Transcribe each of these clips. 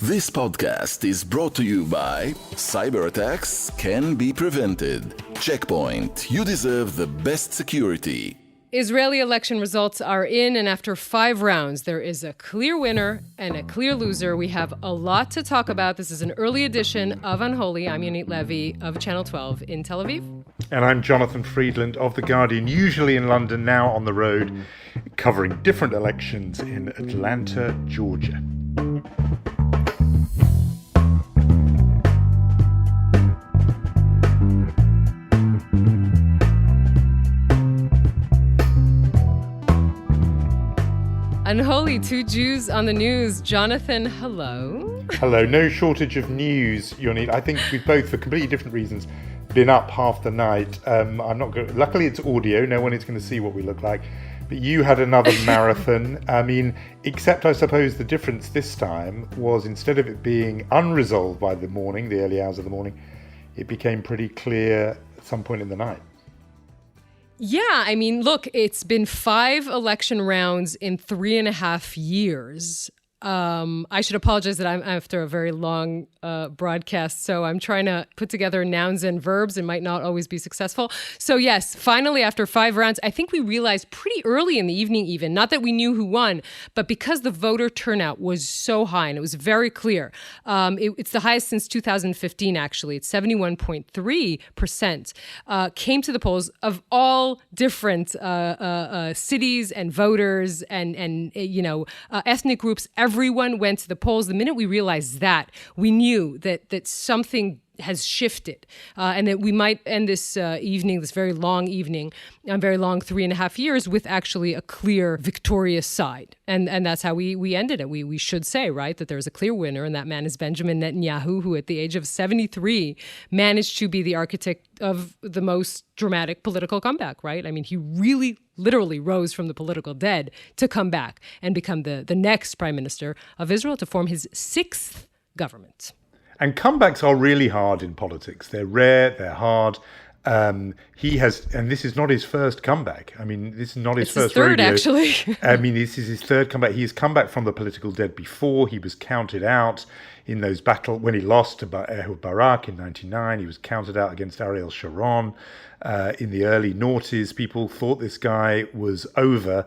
This podcast is brought to you by cyber attacks can be prevented. Checkpoint. You deserve the best security. Israeli election results are in, and after 5 rounds, there is a clear winner and a clear loser. We have a lot to talk about. This is an early edition of Unholy. I'm Yonit Levy of Channel 12 in Tel Aviv. And I'm Jonathan Friedland of The Guardian, usually in London, now on the road, covering different elections in Atlanta, Georgia. Unholy, 2 Jews on the news. Jonathan, hello. Hello. No shortage of news, Yonit. I think we've both, for completely different reasons, been up half the night. I'm not going. Luckily, it's audio. No one is going to see what we look like. But you had another marathon. I mean, except I suppose the difference this time was instead of it being unresolved by the morning, the early hours of the morning, it became pretty clear at some point in the night. Yeah, I mean, look, it's been 5 election rounds in 3.5 years. I should apologize that I'm after a very long broadcast, so I'm trying to put together nouns and verbs and might not always be successful. So yes, finally, after 5 rounds, I think we realized pretty early in the evening even, not that we knew who won, but because the voter turnout was so high and it was very clear. It's the highest since 2015, actually. It's 71.3% came to the polls of all different cities and voters and ethnic groups. Everyone went to the polls. The minute we realized that, we knew that something has shifted and that we might end this evening, this very long evening, very long 3.5 years, with actually a clear victorious side. And that's how we ended it. We should say, right, that there's a clear winner, and that man is Benjamin Netanyahu, who at the age of 73 managed to be the architect of the most dramatic political comeback, right? I mean, he really literally rose from the political dead to come back and become the next prime minister of Israel, to form his 6th government. And comebacks are really hard in politics. They're rare, they're hard. He has, and this is not his first comeback. I mean, this is not his first third, rodeo. Actually. I mean, this is his 3rd comeback. He has come back from the political dead before. He was counted out in those battles when he lost to Ehud Barak in 1999. He was counted out against Ariel Sharon in the early noughties. People thought this guy was over.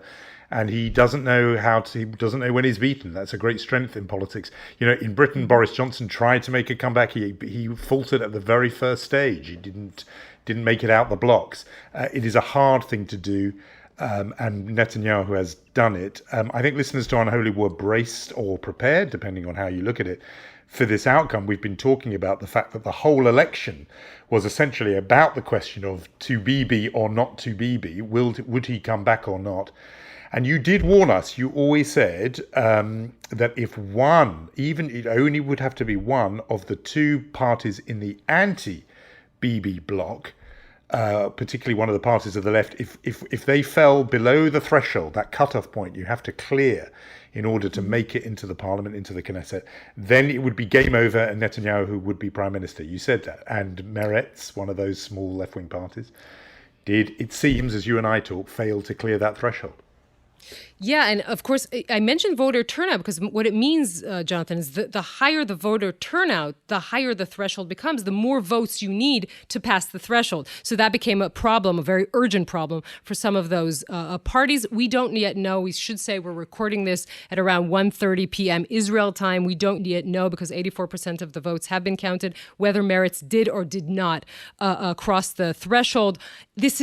And he doesn't know he doesn't know when he's beaten. That's a great strength in politics. You know, in Britain, Boris Johnson tried to make a comeback. He faltered at the very first stage. He didn't make it out the blocks. It is a hard thing to do, and Netanyahu has done it. I think listeners to Unholy were braced or prepared, depending on how you look at it, for this outcome. We've been talking about the fact that the whole election was essentially about the question of to Bibi or not to Bibi. Would he come back or not? And you did warn us. You always said that if it only would have to be one of the 2 parties in the anti-Bibi bloc, particularly one of the parties of the left, if they fell below the threshold, that cutoff point you have to clear in order to make it into the parliament, into the Knesset, then it would be game over and Netanyahu would be prime minister. You said that. And Meretz, one of those small left-wing parties, did, it seems, as you and I talk, fail to clear that threshold. Yeah, and of course, I mentioned voter turnout because what it means, Jonathan, is the higher the voter turnout, the higher the threshold becomes, the more votes you need to pass the threshold. So that became a problem, a very urgent problem for some of those parties. We don't yet know. We should say we're recording this at around 1:30 p.m. Israel time. We don't yet know because 84% of the votes have been counted, whether Meretz did or did not cross the threshold. This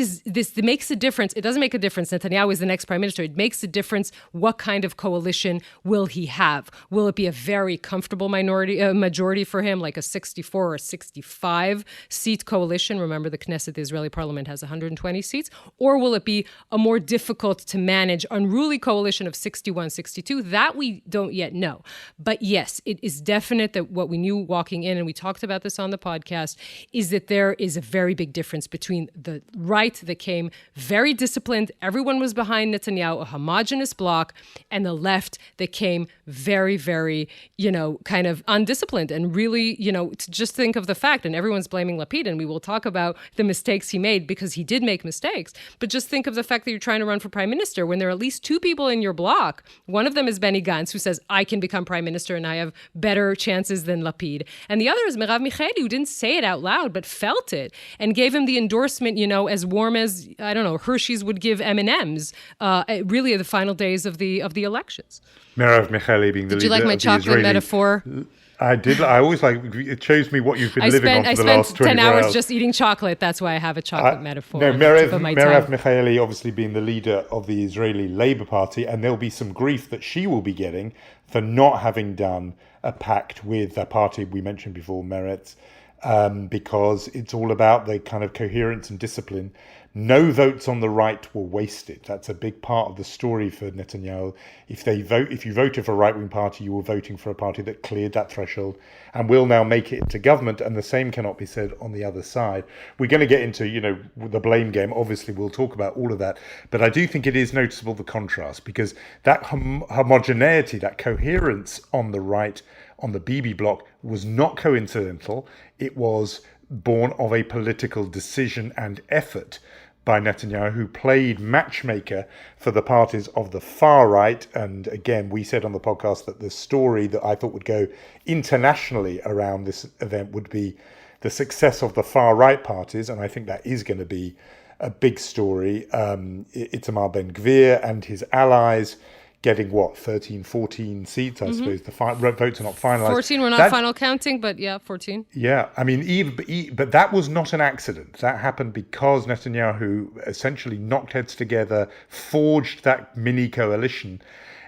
makes a difference. It doesn't make a difference. Netanyahu is the next prime minister. It makes a difference. What kind of coalition will he have? Will it be a very comfortable majority for him, like a 64 or 65 seat coalition? Remember, the Knesset, the Israeli parliament, has 120 seats. Or will it be a more difficult to manage, unruly coalition of 61, 62? That we don't yet know. But yes, it is definite that what we knew walking in, and we talked about this on the podcast, is that there is a very big difference between the right that came very disciplined. Everyone was behind Netanyahu, homogenous bloc, and the left that came very, very, kind of undisciplined and really, to just think of the fact, and everyone's blaming Lapid, and we will talk about the mistakes he made because he did make mistakes, but just think of the fact that you're trying to run for prime minister when there are at least two people in your bloc. One of them is Benny Gantz, who says, I can become prime minister and I have better chances than Lapid. And the other is Merav Michaeli, who didn't say it out loud, but felt it and gave him the endorsement, as warm as, I don't know, Hershey's would give M&Ms, really at the final days of the elections. Merav Michaeli being the leader of the Israeli... Did you like my chocolate metaphor? I did. I always it shows me what you've been living on for the last 24 hours. I spent 10 hours just eating chocolate. That's why I have a chocolate metaphor. No, Merav Michaeli obviously being the leader of the Israeli Labour Party, and there'll be some grief that she will be getting for not having done a pact with the party we mentioned before, Meretz, because it's all about the kind of coherence and discipline. No votes on the right were wasted. That's a big part of the story for Netanyahu. If you voted for a right-wing party, you were voting for a party that cleared that threshold and will now make it into government. And the same cannot be said on the other side. We're going to get into, the blame game. Obviously, we'll talk about all of that. But I do think it is noticeable, the contrast, because that homogeneity, that coherence on the right, on the Bibi bloc, was not coincidental. It was born of a political decision and effort by Netanyahu, who played matchmaker for the parties of the far right. And again, we said on the podcast that the story that I thought would go internationally around this event would be the success of the far right parties. And I think that is going to be a big story. Itamar Ben-Gvir and his allies getting 13, 14 seats, I suppose. The votes are not finalized. 14 were not final counting, but 14. Yeah, I mean, but that was not an accident. That happened because Netanyahu essentially knocked heads together, forged that mini coalition,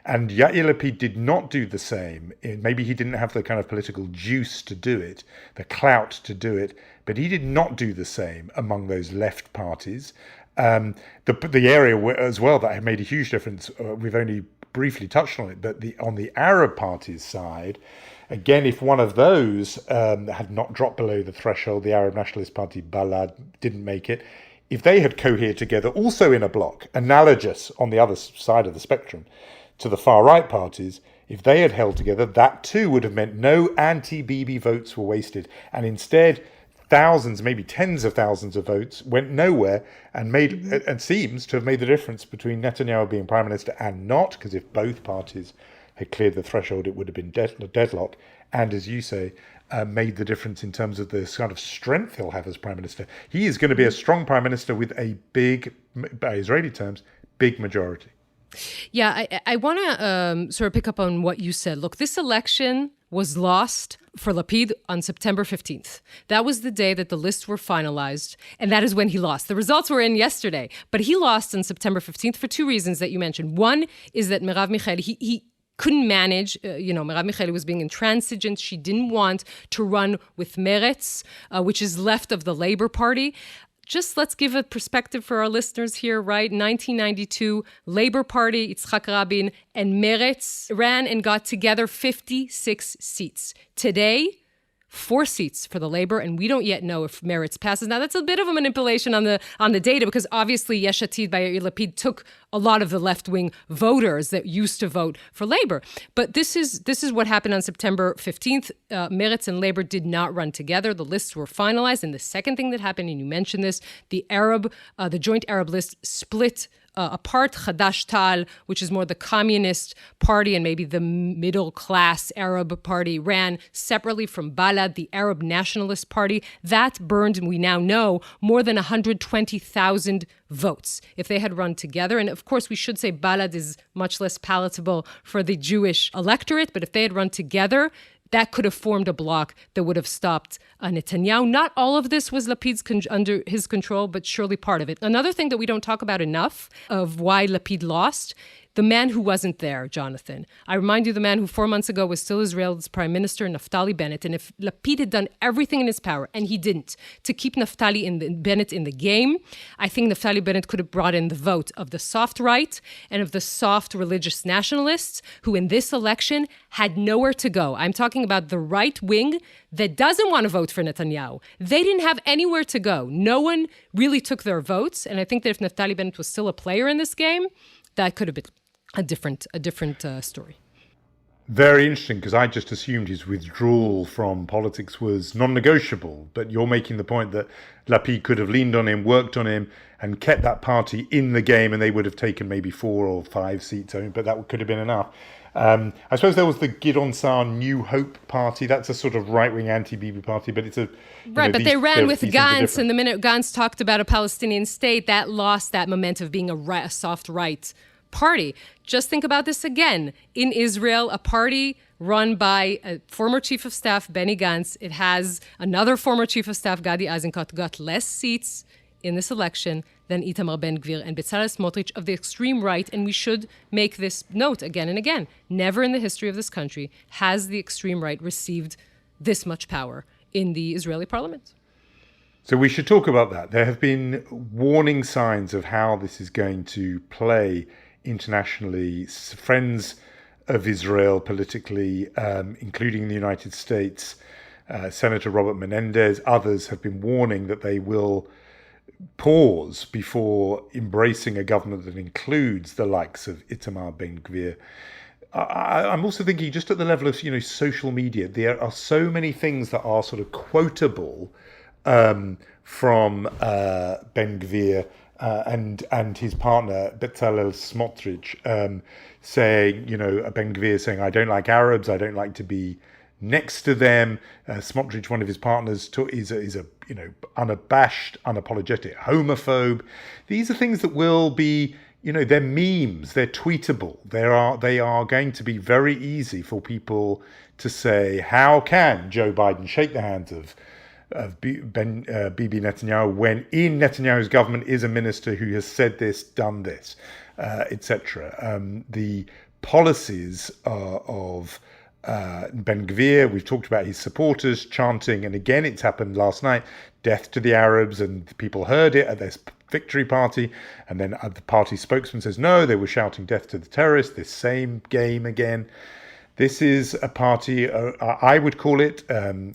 and Yair Lapid did not do the same. Maybe he didn't have the kind of political juice to do it, the clout to do it, but he did not do the same among those left parties. The area as well that made a huge difference, we've only briefly touched on it, but on the Arab parties side, again, if one of those had not dropped below the threshold, the Arab Nationalist Party, Balad, didn't make it. If they had cohered together, also in a bloc, analogous on the other side of the spectrum to the far right parties, if they had held together, that too would have meant no anti-Bibi votes were wasted. And instead, thousands, maybe tens of thousands of votes went nowhere and seems to have made the difference between Netanyahu being prime minister and not, because if both parties had cleared the threshold, it would have been deadlock. And as you say, made the difference in terms of the sort of strength he'll have as prime minister. He is going to be a strong prime minister with a big, by Israeli terms, big majority. Yeah, I want to sort of pick up on what you said. Look, this election was lost for Lapid on September 15th. That was the day that the lists were finalized, and that is when he lost. The results were in yesterday, but he lost on September 15th for two reasons that you mentioned. One is that Merav Michaeli, he couldn't manage, Merav Michaeli was being intransigent. She didn't want to run with Meretz, which is left of the Labour Party. Just let's give a perspective for our listeners here, right? 1992, Labour Party, Yitzhak Rabin, and Meretz ran and got together 56 seats. Today, 4 seats for the Labour, and we don't yet know if Meretz passes. Now, that's a bit of a manipulation on the data, because obviously Yesh Atid by Yair Lapid took a lot of the left-wing voters that used to vote for Labour. But this is what happened on September 15th. Meretz and Labour did not run together. The lists were finalized. And the second thing that happened, and you mentioned this, the joint Arab list split apart. Hadash-Tal, which is more the communist party and maybe the middle-class Arab party, ran separately from Balad, the Arab Nationalist Party. That burned, and we now know, more than 120,000 votes if they had run together. And of course, we should say Balad is much less palatable for the Jewish electorate, but if they had run together, that could have formed a bloc that would have stopped Netanyahu. Not all of this was Lapid's under his control, but surely part of it. Another thing that we don't talk about enough of why Lapid lost, the man who wasn't there, Jonathan. I remind you, the man who 4 months ago was still Israel's prime minister, Naftali Bennett. And if Lapid had done everything in his power, and he didn't, to keep Bennett in the game, I think Naftali Bennett could have brought in the vote of the soft right and of the soft religious nationalists, who in this election had nowhere to go. I'm talking about the right wing that doesn't want to vote for Netanyahu. They didn't have anywhere to go. No one really took their votes. And I think that if Naftali Bennett was still a player in this game, that could have been a different story. Very interesting, because I just assumed his withdrawal from politics was non-negotiable. But you're making the point that Lapid could have leaned on him, worked on him, and kept that party in the game, and they would have taken maybe 4 or 5 seats, but that could have been enough. I suppose there was the Gideon Sa'ar New Hope Party. That's a sort of right-wing anti-Bibi party, but it's a... Right, but they ran with Gantz, and the minute Gantz talked about a Palestinian state, that lost that momentum of being a soft right party. Just think about this again. In Israel, a party run by a former chief of staff, Benny Gantz, it has another former chief of staff, Gadi Eisenkot, got less seats in this election than Itamar Ben-Gvir and Bezalel Smotrich of the extreme right, and we should make this note again and again. Never in the history of this country has the extreme right received this much power in the Israeli parliament. So we should talk about that. There have been warning signs of how this is going to play internationally. Friends of Israel politically, including the United States, Senator Robert Menendez, others have been warning that they will pause before embracing a government that includes the likes of Itamar Ben-Gvir. I'm also thinking, just at the level of social media, there are so many things that are sort of quotable from Ben-Gvir and his partner Bezalel Smotrich, saying, Ben-Gvir saying, "I don't like Arabs, I don't like to be next to them." Smotrich, one of his partners, is a unabashed, unapologetic homophobe. These are things that will be, they're memes, they're tweetable. They are going to be very easy for people to say, how can Joe Biden shake the hands of Bibi Netanyahu when in Netanyahu's government is a minister who has said this, done this, etc. The policies of Ben-Gvir, we've talked about his supporters chanting, and again it's happened last night, death to the Arabs, and people heard it at this victory party, and then the party spokesman says no, they were shouting death to the terrorists. This same game again. This is a party, I would call it,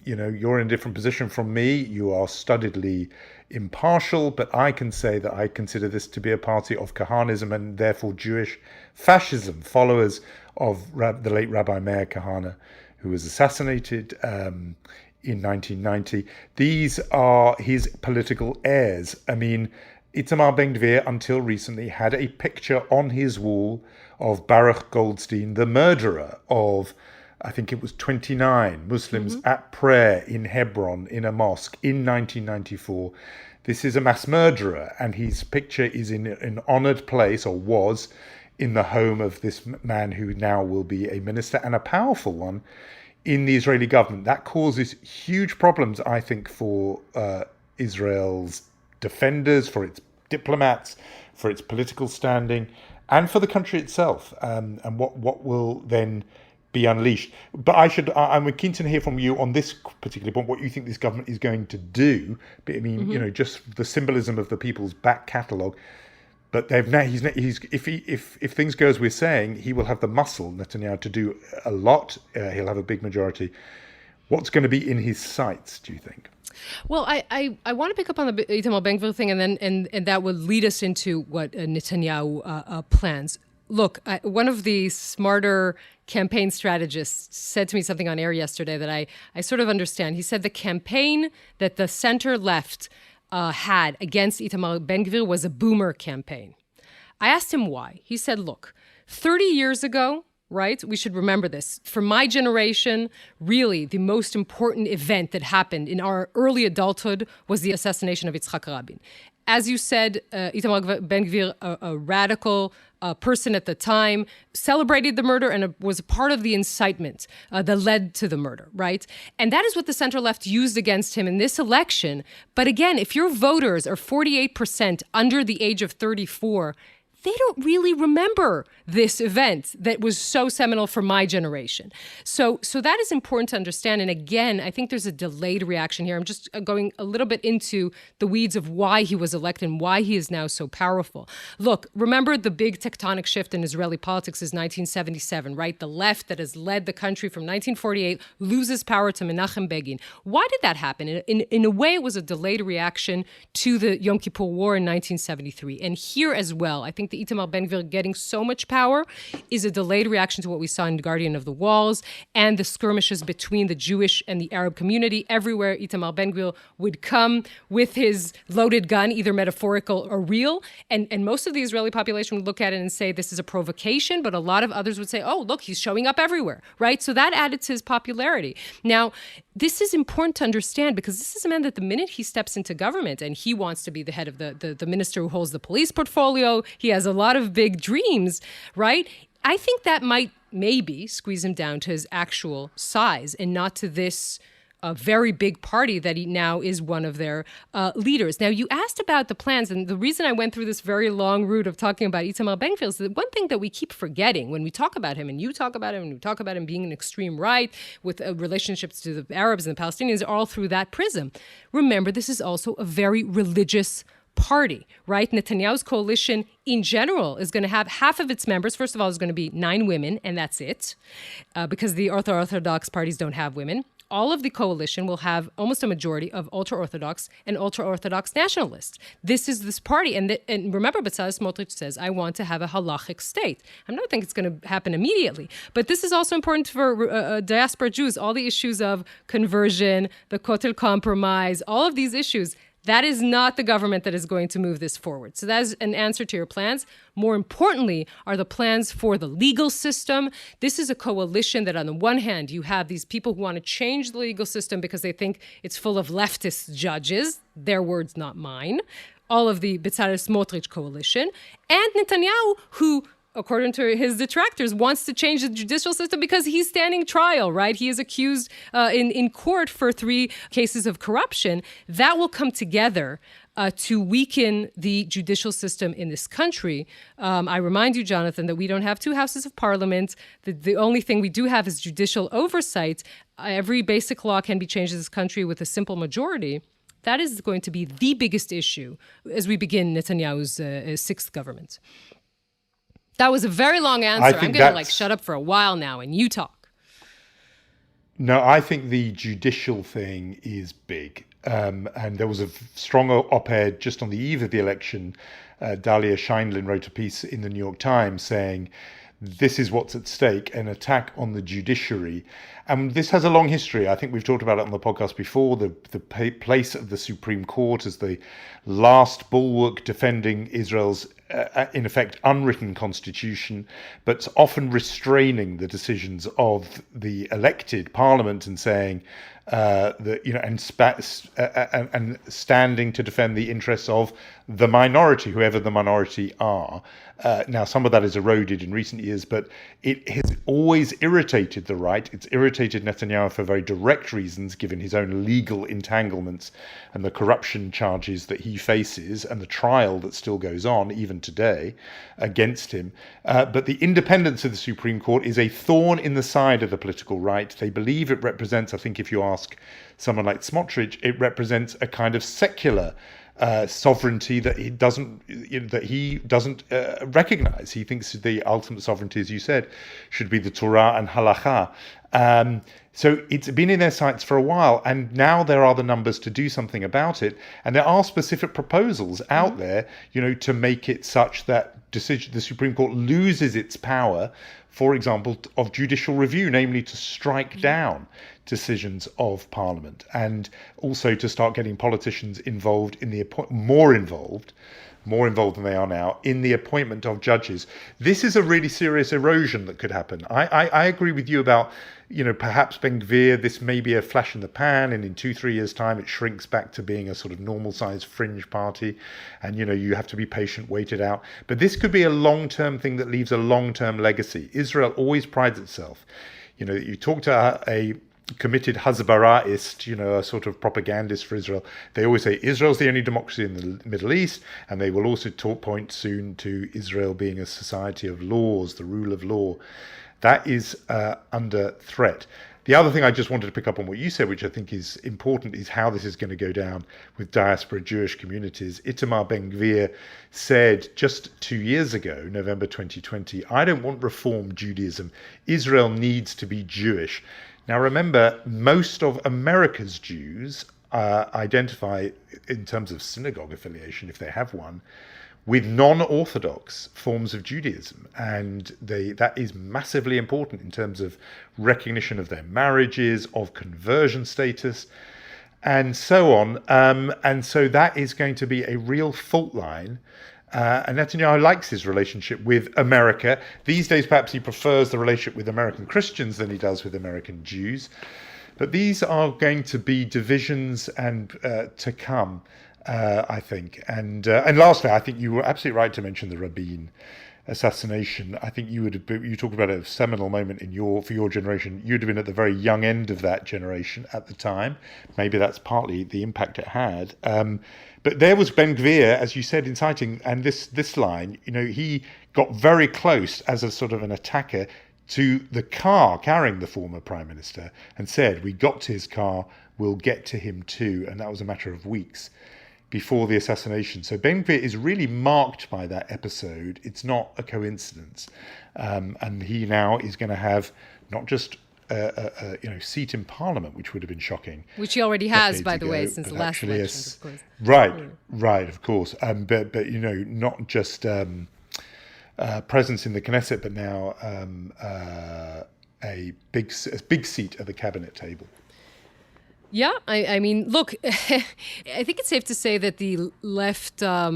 you're in a different position from me. You are studiedly impartial, but I can say that I consider this to be a party of Kahanism and therefore Jewish fascism, followers of the late Rabbi Meir Kahana, who was assassinated in 1990. These are his political heirs. I mean, Itamar Ben-Gvir, until recently, had a picture on his wall of Baruch Goldstein, the murderer of, I think it was 29 Muslims at prayer in Hebron in a mosque in 1994. This is a mass murderer, and his picture is in an honored place, or was, in the home of this man who now will be a minister, and a powerful one, in the Israeli government. That causes huge problems, I think, for Israel's defenders, for its diplomats, for its political standing, and for the country itself, and what will then be unleashed. But I'm keen to hear from you on this particular point, what you think this government is going to do. But I mean, just the symbolism of the people's back catalogue. But if things go as we're saying, he will have the muscle, Netanyahu, to do a lot. He'll have a big majority. What's going to be in his sights, do you think? Well, I want to pick up on the Itamar Ben-Gvir thing, and that would lead us into what Netanyahu plans. Look, one of the smarter campaign strategists said to me something on air yesterday that I sort of understand. He said the campaign that the center left had against Itamar Ben-Gvir was a boomer campaign. I asked him why. He said, look, 30 years ago, right? We should remember this. For my generation, really, the most important event that happened in our early adulthood was the assassination of Yitzhak Rabin. As you said, Itamar Ben-Gvir, a radical person at the time, celebrated the murder and was a part of the incitement that led to the murder, right? And that is what the center-left used against him in this election. But again, if your voters are 48% under the age of 34, they don't really remember this event that was so seminal for my generation. So that is important to understand. And again, I think there's a delayed reaction here. I'm just going a little bit into the weeds of why he was elected and why he is now so powerful. Look, remember the big tectonic shift in Israeli politics is 1977, right? The left that has led the country from 1948 loses power to Menachem Begin. Why did that happen? In a way, it was a delayed reaction to the Yom Kippur War in 1973. And here as well, I think the Itamar Ben-Gvir getting so much power is a delayed reaction to what we saw in Guardian of the Walls and the skirmishes between the Jewish and the Arab community. Everywhere Itamar Ben-Gvir would come with his loaded gun, either metaphorical or real, and most of the Israeli population would look at it and say this is a provocation, but a lot of others would say, oh, look, he's showing up everywhere, right? So that added to his popularity. Now, this is important to understand because this is a man that the minute he steps into government and he wants to be the head of the minister who holds the police portfolio, he has a lot of big dreams, right? I think that might maybe squeeze him down to his actual size and not to this a very big party that he now is one of their leaders. Now, you asked about the plans, and the reason I went through this very long route of talking about Itamar Ben-Gvir is that one thing that we keep forgetting when we talk about him, and you talk about him, and we talk about him being an extreme right with relationships to the Arabs and the Palestinians, all through that prism. Remember, this is also a very religious party, right? Netanyahu's coalition in general is going to have half of its members. First of all, is going to be 9 women, and that's it, because the Orthodox parties don't have women. All of the coalition will have almost a majority of ultra-Orthodox and ultra-Orthodox nationalists. This is this party. And remember, Bezalel Smotrich says, I want to have a halachic state. I don't think it's going to happen immediately. But this is also important for diaspora Jews. All the issues of conversion, the Kotel compromise, all of these issues, that is not the government that is going to move this forward. So that is an answer to your plans. More importantly, are the plans for the legal system. This is a coalition that on the one hand, you have these people who want to change the legal system because they think it's full of leftist judges, their words, not mine, all of the Bezalel Smotrich coalition, and Netanyahu, who, according to his detractors, wants to change the judicial system because he's standing trial, right? He is accused in court for 3 cases of corruption. That will come together to weaken the judicial system in this country. I remind you, Jonathan, that we don't have 2 houses of parliament. The only thing we do have is judicial oversight. Every basic law can be changed in this country with a simple majority. That is going to be the biggest issue as we begin Netanyahu's 6th government. That was a very long answer. I'm going to shut up for a while now and you talk. No, I think the judicial thing is big. And there was a strong op-ed just on the eve of the election. Dalia Scheindlin wrote a piece in the New York Times saying, this is what's at stake, an attack on the judiciary. And this has a long history. I think we've talked about it on the podcast before, the place of the Supreme Court as the last bulwark defending Israel's, in effect, unwritten constitution, but often restraining the decisions of the elected parliament and saying, and standing to defend the interests of the minority, whoever the minority are. Now, some of that is eroded in recent years, but it has always irritated the right. It's irritated Netanyahu for very direct reasons, given his own legal entanglements and the corruption charges that he faces and the trial that still goes on, even today, against him. But the independence of the Supreme Court is a thorn in the side of the political right. They believe it represents, I think if you ask someone like Smotrich, it represents a kind of secular sovereignty that he doesn't recognize. He thinks the ultimate sovereignty, as you said, should be the Torah and Halacha. So it's been in their sights for a while, and now there are the numbers to do something about it. And there are specific proposals out there, to make it such that the Supreme Court loses its power, for example, of judicial review, namely to strike down decisions of Parliament, and also to start getting politicians involved in the more involved than they are now in the appointment of judges. This is a really serious erosion that could happen. I agree with you about, perhaps Ben-Gvir, this may be a flash in the pan, and in 2-3 years' time it shrinks back to being a sort of normal-sized fringe party, and you have to be patient, wait it out. But this could be a long-term thing that leaves a long-term legacy. Israel always prides itself. You talk to a committed Hasbaraist, a sort of propagandist for Israel. They always say Israel's the only democracy in the Middle East, and they will also point soon to Israel being a society of laws, the rule of law. That is under threat. The other thing I just wanted to pick up on what you said, which I think is important, is how this is going to go down with diaspora Jewish communities. Itamar Ben-Gvir said just 2 years ago, November 2020, I don't want Reform Judaism. Israel needs to be Jewish. Now, remember, most of America's Jews identify, in terms of synagogue affiliation, if they have one, with non-Orthodox forms of Judaism. And that is massively important in terms of recognition of their marriages, of conversion status, and so on. And so that is going to be a real fault line. And Netanyahu likes his relationship with America. These days, perhaps he prefers the relationship with American Christians than he does with American Jews. But these are going to be divisions and to come, I think. And lastly, I think you were absolutely right to mention the Rabin assassination. I think you talked about a seminal moment for your generation. You'd have been at the very young end of that generation at the time. Maybe that's partly the impact it had. But there was Ben Gvir, as you said, inciting, and this line, he got very close as a sort of an attacker to the car carrying the former prime minister and said, we got to his car, we'll get to him too. And that was a matter of weeks before the assassination. So Ben Gvir is really marked by that episode. It's not a coincidence. And he now is going to have not just a seat in Parliament, which would have been shocking. Which he already has, by the way, since the last election, of course. Right, of course. But not just presence in the Knesset, but now a big seat at the cabinet table. Yeah, I mean, look, I think it's safe to say that the left, I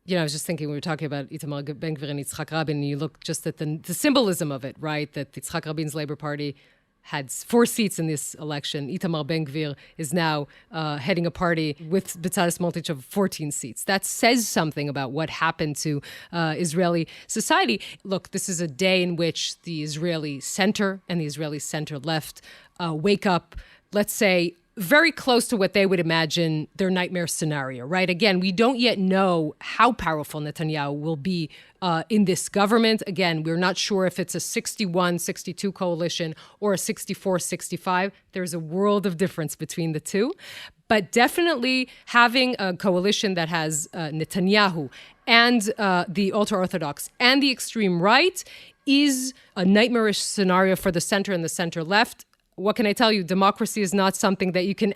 was just thinking, we were talking about Itamar Ben-Gvir and Yitzhak Rabin, and you look just at the symbolism of it, right? That Yitzhak Rabin's Labour Party had 4 seats in this election. Itamar Ben-Gvir is now heading a party with Bezalel Smotrich of 14 seats. That says something about what happened to Israeli society. Look, this is a day in which the Israeli center and the Israeli center left wake up, let's say, very close to what they would imagine their nightmare scenario, right? Again, we don't yet know how powerful Netanyahu will be in this government. Again, we're not sure if it's a 61-62 coalition or a 64-65. There's a world of difference between the two. But definitely having a coalition that has Netanyahu and the ultra-Orthodox and the extreme right is a nightmarish scenario for the center and the center left. What can I tell you? Democracy is not something that you can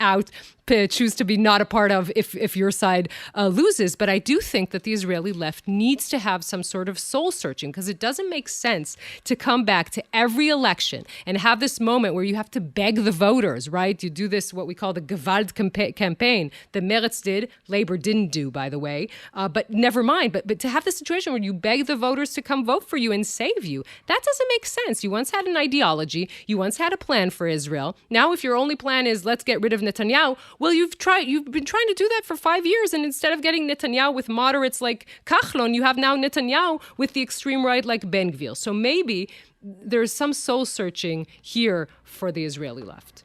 choose to be not a part of if your side loses. But I do think that the Israeli left needs to have some sort of soul searching, because it doesn't make sense to come back to every election and have this moment where you have to beg the voters, right? You do this, what we call the Gewalt campaign that Meretz did, Labor didn't do, by the way. But never mind. But to have the situation where you beg the voters to come vote for you and save you, that doesn't make sense. You once had an ideology. You once had a plan for Israel. Now, if your only plan is let's get rid of Netanyahu, well, you've been trying to do that for 5 years, and instead of getting Netanyahu with moderates like Kachlon, you have now Netanyahu with the extreme right like Ben Gvir. So maybe there's some soul searching here for the Israeli left.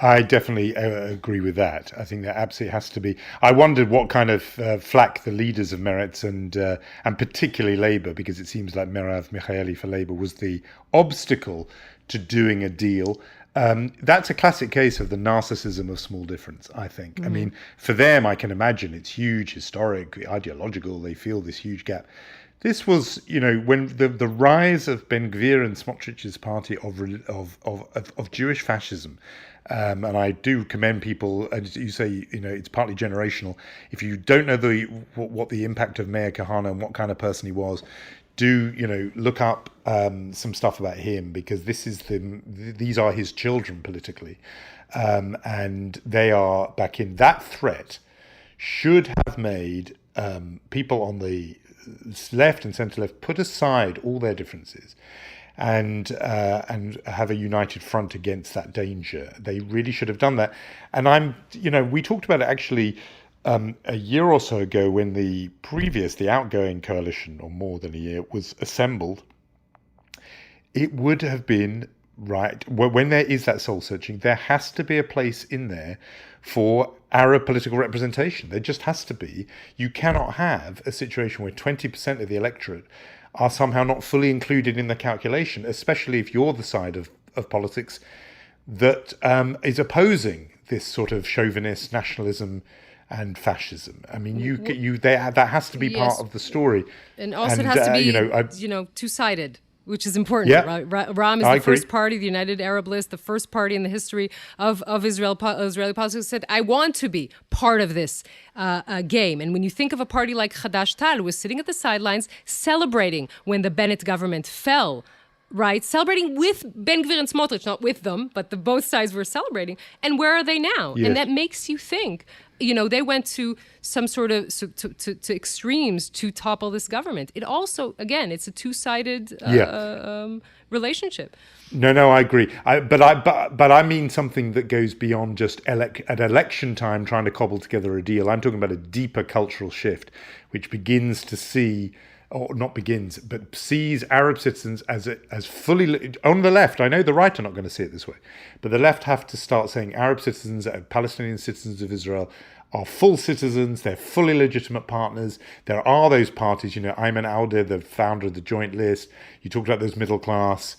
I definitely agree with that. I think that absolutely has to be. I wondered what kind of flack the leaders of Meretz and particularly Labour, because it seems like Merav Michaeli for Labour was the obstacle to doing a deal. That's a classic case of the narcissism of small difference, I think. Mm-hmm. I mean, for them, I can imagine it's huge, historic, ideological. They feel this huge gap. This was, when the rise of Ben Gvir and Smotrich's party of Jewish fascism. And I do commend people, and you say, it's partly generational. If you don't know what the impact of Meir Kahane and what kind of person he was, do look up some stuff about him, because these are his children politically, and they are back in. That threat should have made people on the left and centre left put aside all their differences and have a united front against that danger. They really should have done that. And we talked about it actually a year or so ago when the outgoing coalition, or more than a year, was assembled. It would have been right, when there is that soul searching, there has to be a place in there for Arab political representation. There just has to be. You cannot have a situation where 20% of the electorate are somehow not fully included in the calculation, especially if you're the side of politics that is opposing this sort of chauvinist nationalism and fascism. I mean, that has to be part of the story. And also it has to be, two-sided. which is important. Yeah, Ram is I the agree. first party, the United Arab List, the first party in the history of Israeli politics, said, I want to be part of this game. And when you think of a party like Hadash-Tal, who was sitting at the sidelines celebrating when the Bennett government fell, right? Celebrating with Ben Gvir and Smotrich, not with them, but both sides were celebrating. And where are they now? Yes. And that makes you think, they went to some sort of to extremes to topple this government. It also, again, it's a two-sided relationship. No, I agree. But I mean something that goes beyond just at election time trying to cobble together a deal. I'm talking about a deeper cultural shift, which begins to see, or not begins, but sees Arab citizens as fully, on the left. I know the right are not going to see it this way, but the left have to start saying Arab citizens, Palestinian citizens of Israel are full citizens, they're fully legitimate partners. There are those parties, Ayman Auda, the founder of the Joint List. You talked about those middle class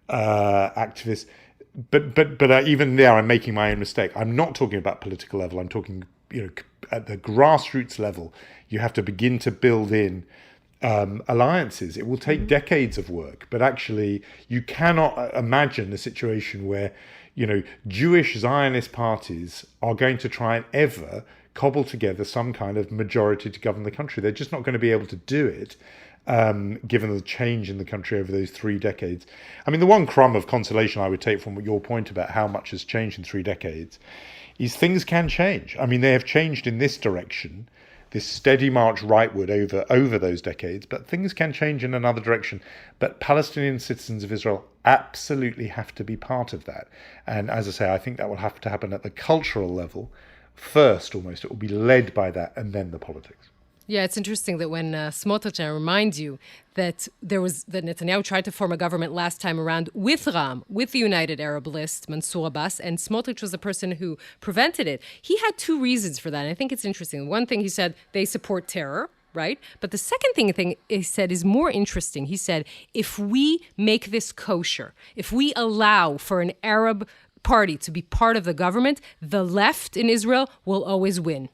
activists. But even there, I'm making my own mistake. I'm not talking about political level. I'm talking, at the grassroots level, you have to begin to build in alliances. It will take decades of work, but actually you cannot imagine a situation where, Jewish Zionist parties are going to try and ever cobble together some kind of majority to govern the country. They're just not going to be able to do it, given the change in the country over those 3 decades. I mean, the one crumb of consolation I would take from your point about how much has changed in 3 decades is things can change. I mean, they have changed in this direction, this steady march rightward over those decades, but things can change in another direction. But Palestinian citizens of Israel absolutely have to be part of that. And as I say, I think that will have to happen at the cultural level first, almost. It will be led by that and then the politics. Yeah, it's interesting that when Smotrich, I remind you that that Netanyahu tried to form a government last time around with Ram, with the United Arab List, Mansour Abbas, and Smotrich was the person who prevented it. He had 2 reasons for that, and I think it's interesting. One thing he said, they support terror, right? But the second thing he said is more interesting. He said, if we make this kosher, if we allow for an Arab party to be part of the government, the left in Israel will always win.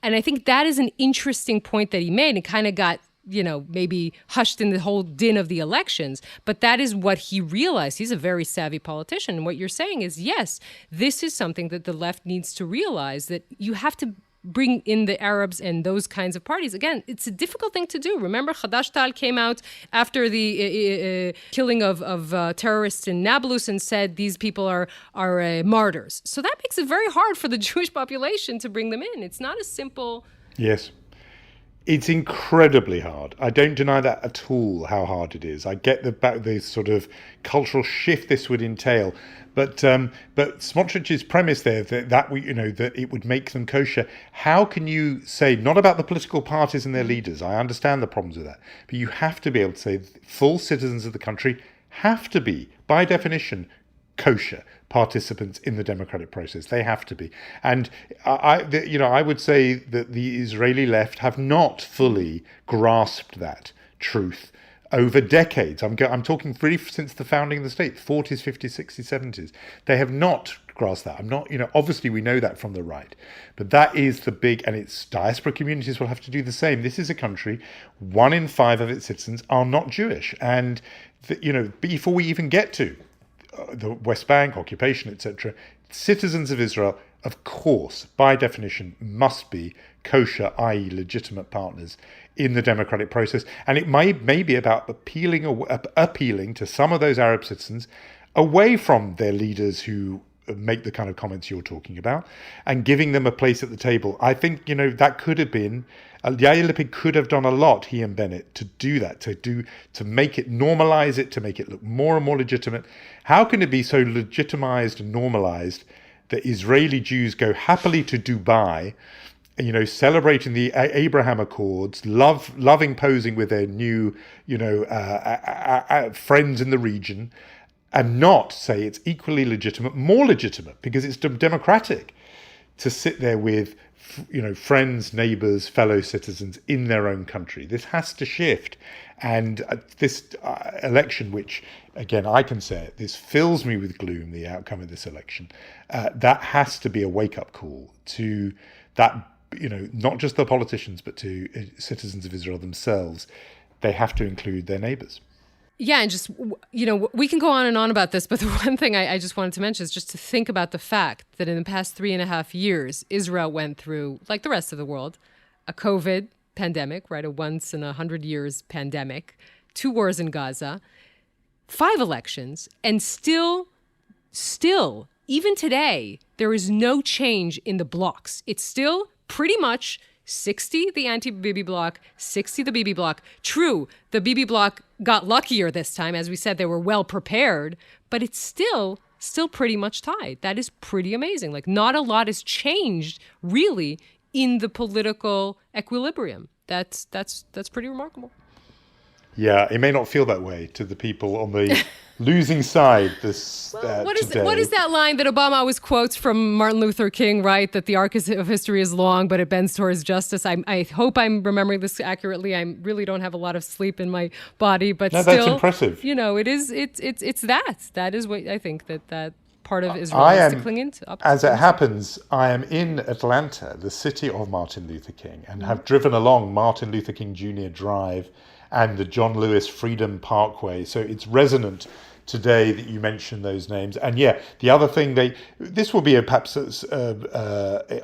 And I think that is an interesting point that he made and kind of got, maybe hushed in the whole din of the elections. But that is what he realized. He's a very savvy politician. And what you're saying is, yes, this is something that the left needs to realize, that you have to bring in the Arabs and those kinds of parties. Again, it's a difficult thing to do. Remember, Hadash-Tal came out after the killing of terrorists in Nablus and said these people are martyrs. So that makes it very hard for the Jewish population to bring them in. It's not as simple. Yes. It's incredibly hard. I don't deny that at all, how hard it is. I get the sort of cultural shift this would entail. But Smotrich's premise there that it would make them kosher. How can you say, not about the political parties and their leaders? I understand the problems with that, but you have to be able to say full citizens of the country have to be, by definition, kosher participants in the democratic process. They have to be. And I would say that the Israeli left have not fully grasped that truth over decades. I'm talking really since the founding of the state, 40s, 50s, 60s, 70s. They have not grasped that. I'm not, obviously we know that from the right, but that is the big, and its diaspora communities will have to do the same. This is a country, 1 in 5 of its citizens are not Jewish. And, before we even get to the West Bank, occupation, etc., citizens of Israel, of course, by definition, must be kosher, i.e. legitimate partners in the democratic process. And it may be about appealing to some of those Arab citizens away from their leaders who make the kind of comments you're talking about and giving them a place at the table. I think, that could have been, Yair Lapid could have done a lot, he and Bennett, to do that, to make it, normalize it, to make it look more and more legitimate. How can it be so legitimized and normalized that Israeli Jews go happily to Dubai, celebrating the Abraham Accords, loving posing with their new, friends in the region, and not say it's equally legitimate, more legitimate, because it's democratic to sit there with, friends, neighbors, fellow citizens in their own country. This has to shift. And this election, which, again, I can say it, this fills me with gloom, the outcome of this election, that has to be a wake-up call to that, not just the politicians, but to citizens of Israel themselves. They have to include their neighbors. Yeah, and just, we can go on and on about this, but the one thing I just wanted to mention is just to think about the fact that in the past 3.5 years, Israel went through, like the rest of the world, a COVID pandemic, right? A once in 100 years pandemic, 2 wars in Gaza, 5 elections, and still, even today, there is no change in the blocs. It's still pretty much 60 the anti-Bibi bloc, 60 the Bibi bloc. True, the Bibi bloc got luckier this time. As we said, they were well prepared, but it's still pretty much tied. That is pretty amazing. Like, not a lot has changed, really, in the political equilibrium. That's pretty remarkable. Yeah, it may not feel that way to the people on the losing side this today. What is that line that Obama always quotes from Martin Luther King, right? That the arc of history is long, but it bends towards justice. I hope I'm remembering this accurately. I really don't have a lot of sleep in my body, but no, still, that's impressive. It's that. That is what I think that part of Israel is to cling into. As it happens, I am in Atlanta, the city of Martin Luther King, and have driven along Martin Luther King Jr. Drive and the John Lewis Freedom Parkway. So it's resonant today that you mention those names. And yeah, the other thing, this will be perhaps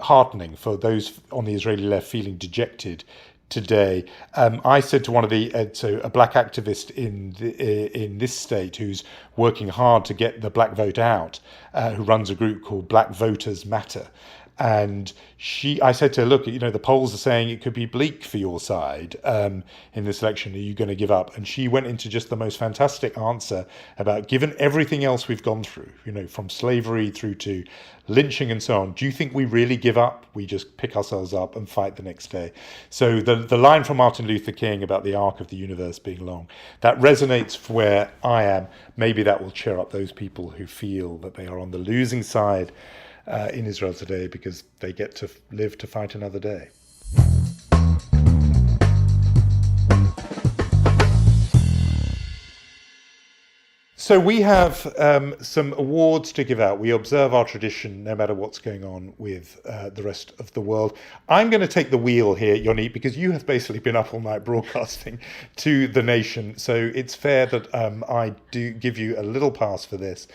heartening for those on the Israeli left feeling dejected today. I said to one of a black activist in this state who's working hard to get the black vote out, who runs a group called Black Voters Matter. And I said to her, look, the polls are saying it could be bleak for your side in this election. Are you going to give up? And she went into just the most fantastic answer about, given everything else we've gone through, from slavery through to lynching and so on, do you think we really give up? We just pick ourselves up and fight the next day. So the line from Martin Luther King about the arc of the universe being long, that resonates for where I am. Maybe that will cheer up those people who feel that they are on the losing side in Israel today, because they get to live to fight another day. So we have some awards to give out. We observe our tradition no matter what's going on with the rest of the world. I'm going to take the wheel here, Yonit, because you have basically been up all night broadcasting to the nation. So it's fair that I do give you a little pass for this.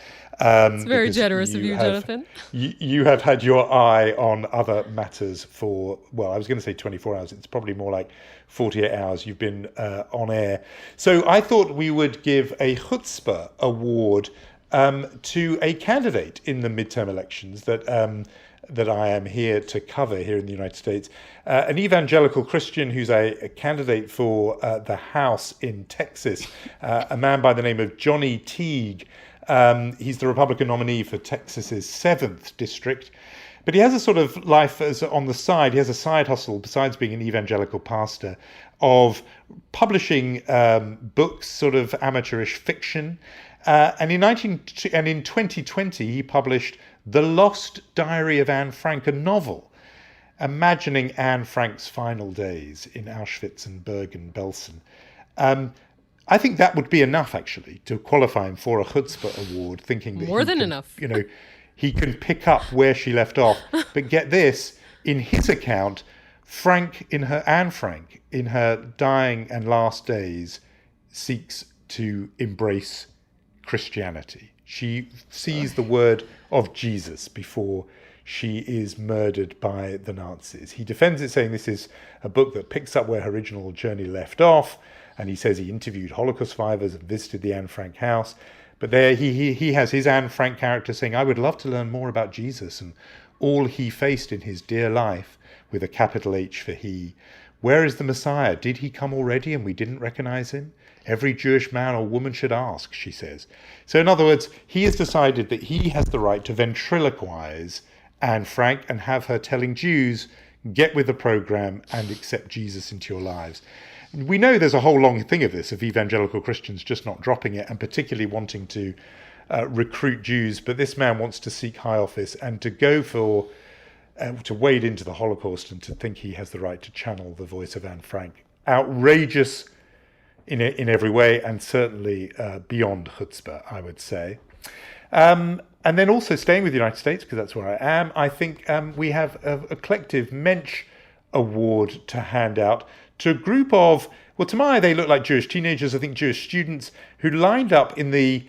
It's very generous of you, Jonathan. You have had your eye on other matters for, I was going to say 24 hours. It's probably more like 48 hours you've been on air. So I thought we would give a chutzpah award to a candidate in the midterm elections that I am here to cover here in the United States. An evangelical Christian who's a candidate for the House in Texas, a man by the name of Johnny Teague. He's the Republican nominee for Texas's 7th district. But he has a sort of life on the side. He has a side hustle, besides being an evangelical pastor, of publishing books, sort of amateurish fiction. And in 2020, he published The Lost Diary of Anne Frank, a novel, imagining Anne Frank's final days in Auschwitz and Bergen-Belsen. I think that would be enough, actually, to qualify him for a chutzpah award, thinking that more than enough. He can pick up where she left off. But get this, in his account, Anne Frank, in her dying and last days, seeks to embrace Christianity. She sees the word of Jesus before she is murdered by the Nazis. He defends it, saying this is a book that picks up where her original journey left off. And he says he interviewed Holocaust survivors and visited the Anne Frank house. But there he has his Anne Frank character saying, I would love to learn more about Jesus and all he faced in his dear life, with a capital H for he. Where is the Messiah? Did he come already and we didn't recognize him? Every Jewish man or woman should ask, she says. So in other words, he has decided that he has the right to ventriloquize Anne Frank and have her telling Jews, get with the program and accept Jesus into your lives. We know there's a whole long thing of this, of evangelical Christians just not dropping it and particularly wanting to recruit Jews. But this man wants to seek high office and to go for, to wade into the Holocaust and to think he has the right to channel the voice of Anne Frank. Outrageous in every way, and certainly beyond chutzpah, I would say. And then also staying with the United States, because that's where I am, I think we have a collective Mensch award to hand out to a group of, well, to my eye, they look like Jewish teenagers, I think Jewish students, who lined up in the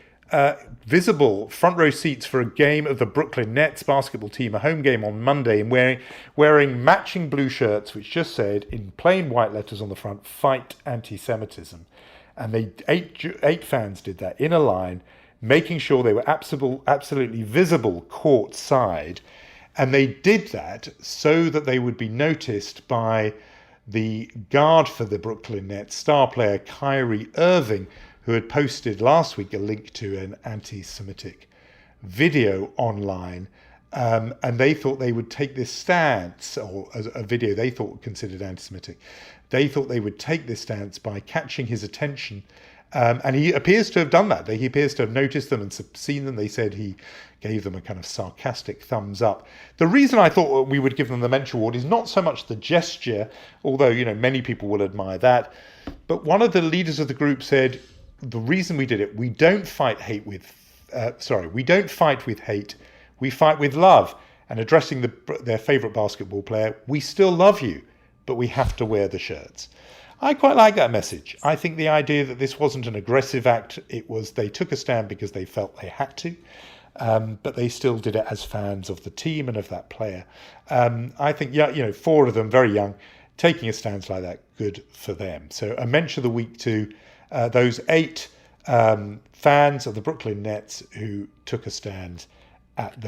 visible front row seats for a game of the Brooklyn Nets basketball team, a home game on Monday, and wearing matching blue shirts, which just said in plain white letters on the front, "Fight anti-Semitism." And they eight fans did that in a line, making sure they were absolutely visible courtside. And they did that so that they would be noticed by the guard for the Brooklyn Nets, star player Kyrie Irving, who had posted last week a link to an anti-Semitic video online. And they thought they would take this stance, or a video they thought considered anti-Semitic. They thought they would take this stance by catching his attention. And he appears to have done that. He appears to have noticed them and seen them. They said he gave them a kind of sarcastic thumbs up. The reason I thought we would give them the Mensch Award is not so much the gesture, although, many people will admire that. But one of the leaders of the group said, the reason we did it, we don't fight hate with hate, we fight with love. And addressing their favourite basketball player, we still love you, but we have to wear the shirts. I quite like that message. I think the idea that this wasn't an aggressive act, it was they took a stand because they felt they had to, but they still did it as fans of the team and of that player. I think, four of them, very young, taking a stance like that, good for them. So a mention of the week to those 8 fans of the Brooklyn Nets who took a stand at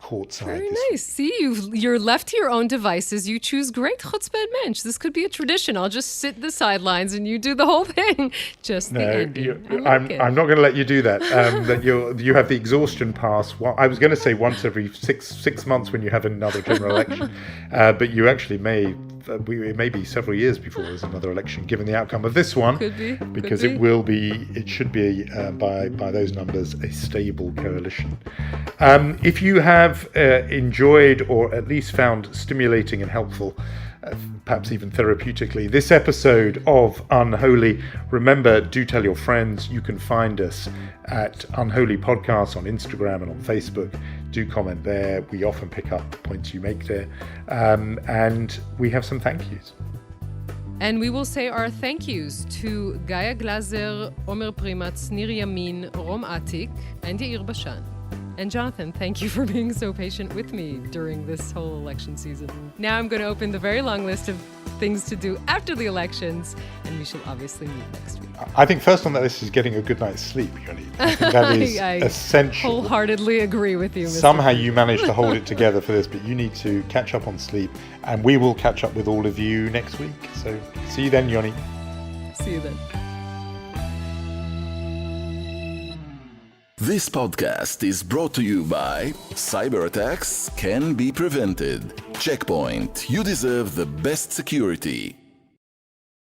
courtside. Very nice. See, you're left to your own devices. You choose great chutzpah mensch. This could be a tradition. I'll just sit the sidelines and you do the whole thing. Just the ending. I'm not going to let you do that. That you have the exhaustion pass. Well, I was going to say once every six months when you have another general election, but you actually it may be several years before there's another election, given the outcome of this one. Could be. Because it should be, by those numbers, a stable coalition. If you have enjoyed or at least found stimulating and helpful, perhaps even therapeutically, this episode of Unholy, remember, do tell your friends. You can find us at Unholy Podcasts on Instagram and on Facebook. Do comment there. We often pick up points you make there. And we have some thank yous. And we will say our thank yous to Gaia Glaser, Omer Primatz, Nir Yamin, Rom Atik, and Yair Bashan. And Jonathan, thank you for being so patient with me during this whole election season. Now I'm going to open the very long list of things to do after the elections, and we shall obviously meet next week. I think first on that list is getting a good night's sleep, Yonit. I think that is essential. I wholeheartedly agree with you, Mr. Somehow you managed to hold it together for this, but you need to catch up on sleep, and we will catch up with all of you next week. So see you then, Yonit. See you then. This podcast is brought to you by Cyber attacks can be prevented. Checkpoint. You deserve the best security.